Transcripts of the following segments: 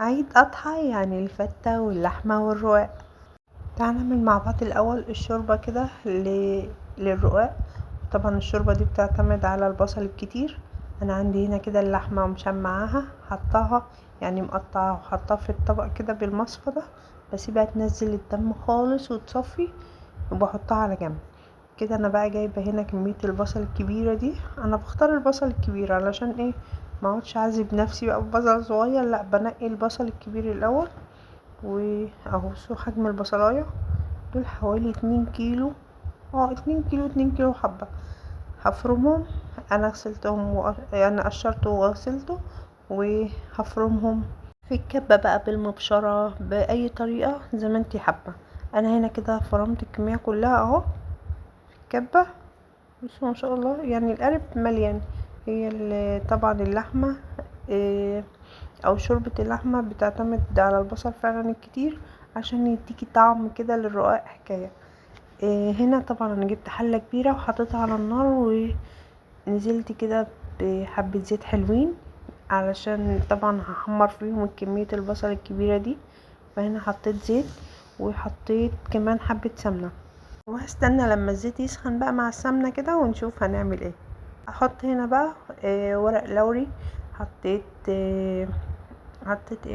عيد أضحى يعني الفتة واللحمة والرقاق. تعالى نعمل مع بعض الأول الشوربة كده للرقاق. طبعا الشوربة دي بتعتمد على البصل الكتير. أنا عندي هنا كده اللحمة ومشمعاها حطاها، يعني مقطعاها وحطاها في الطبق كده بالمصفى ده، بسيبها تنزل الدم خالص وتصفي وبحطها على جنب كده. انا بقى جايبه هنا كميه البصل الكبيره دي. انا بختار البصل الكبير علشان ايه؟ ما اقعدش اعذب نفسي بقى ببصل صغير، لا بنقي البصل الكبير الاول. واهو شو حجم البصلايه دول؟ حوالي 2 كيلو. 2 كيلو 2 كيلو حبه. هفرمهم. انا غسلتهم يعني قشرته وغسلته وهفرمهم في الكبه بقى بالمبشره باي طريقه زي ما انتي حابه. انا هنا كده فرمت الكميه كلها اهو كبة. بصوا ما شاء الله، يعني القالب مليان. هي طبعا اللحمة او شوربة اللحمة بتعتمد على البصل فعلا الكتير عشان يديكي طعم كده للرقاق حكاية. هنا طبعا انا جبت حلة كبيرة وحطيتها على النار ونزلت كده بحبة زيت حلوين علشان طبعا هحمر فيهم كمية البصل الكبيرة دي. فهنا حطيت زيت وحطيت كمان حبة سمنة، وهستنى لما الزيت يسخن بقى مع السمنة كده ونشوف هنعمل ايه. احط هنا بقى ورق لوري. حطيت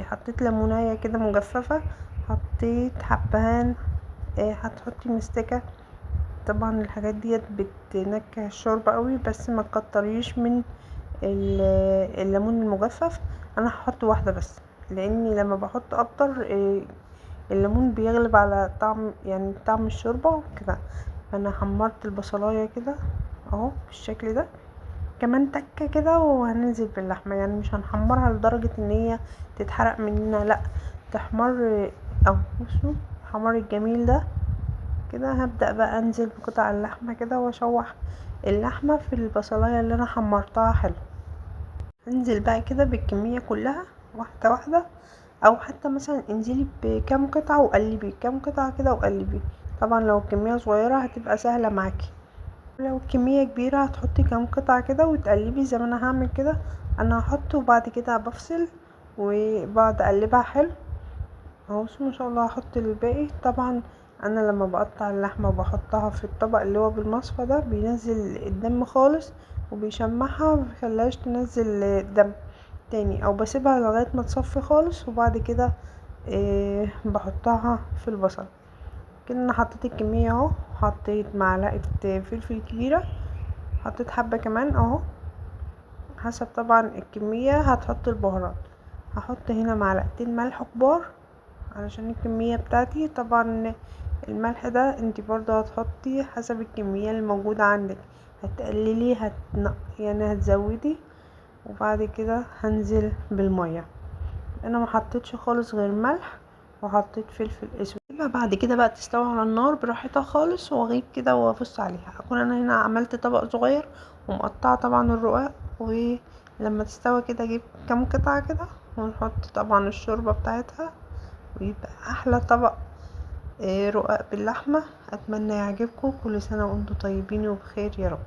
حطيت ليمونية كده مجففة. حطيت حبهان. هتحطي مستكة. طبعا الحاجات ديت بتنكه الشوربة قوي، بس ما تكتريش من الليمون المجفف. انا هحط واحدة بس، لاني لما بحط اكتر الليمون بيغلب على طعم، يعني طعم الشوربة كده. فانا حمرت البصلايه كده اهو بالشكل ده. كمان تكه كده وهننزل باللحمه، يعني مش هنحمرها لدرجه ان هي تتحرق مننا، لا تحمر اهو. بصوا الحمار الجميل ده كده. هبدأ بقى انزل بقطع اللحمه كده واشوح اللحمه في البصلايه اللي انا حمرتها حلو. انزل بقى كده بالكميه كلها واحده واحده، او حتى مثلا انزلي بكام قطعه وقلبي كام قطعه كده وقلبي. طبعا لو الكميه صغيره هتبقى سهله معاكي، لو كمية كبيرة هتحطي كام قطعة كده وتقلبي زي ما انا هعمل كده. انا هحط وبعد كده بفصل وبعد اقلبها حلو اهو. ما شاء الله هحط الباقي. طبعا انا لما بقطع اللحمة وبحطها في الطبق اللي هو بالمصفى ده بينزل الدم خالص وبيشمعها ومبيخليهاش تنزل الدم تاني، او بسيبها لغاية ما تصفي خالص وبعد كده بحطها في البصل كده. انا حطيت الكمية اهو. حطيت معلقة فلفل كبيرة، حطيت حبة كمان اهو حسب طبعا الكمية. هتحط البهارات. هحط هنا معلقتين ملح كبار علشان الكمية بتاعتي. طبعا الملح ده انتي برضه هتحطي حسب الكمية الموجودة عندك، هتقللي يعني هتزودي. وبعد كده هنزل بالمية. انا ما حطيتش خالص غير ملح وحطيت فلفل اسود. يبقى بعد كده بقى تستوي على النار براحتها خالص، واغيب كده وابص عليها. اكون انا هنا عملت طبق صغير ومقطعه طبعا الرقاق، ولما تستوي كده اجيب كام قطعه كده ونحط طبعا الشوربه بتاعتها، ويبقى احلى طبق رقاق باللحمه. اتمنى يعجبكم. كل سنه وانتم طيبين وبخير يا رب.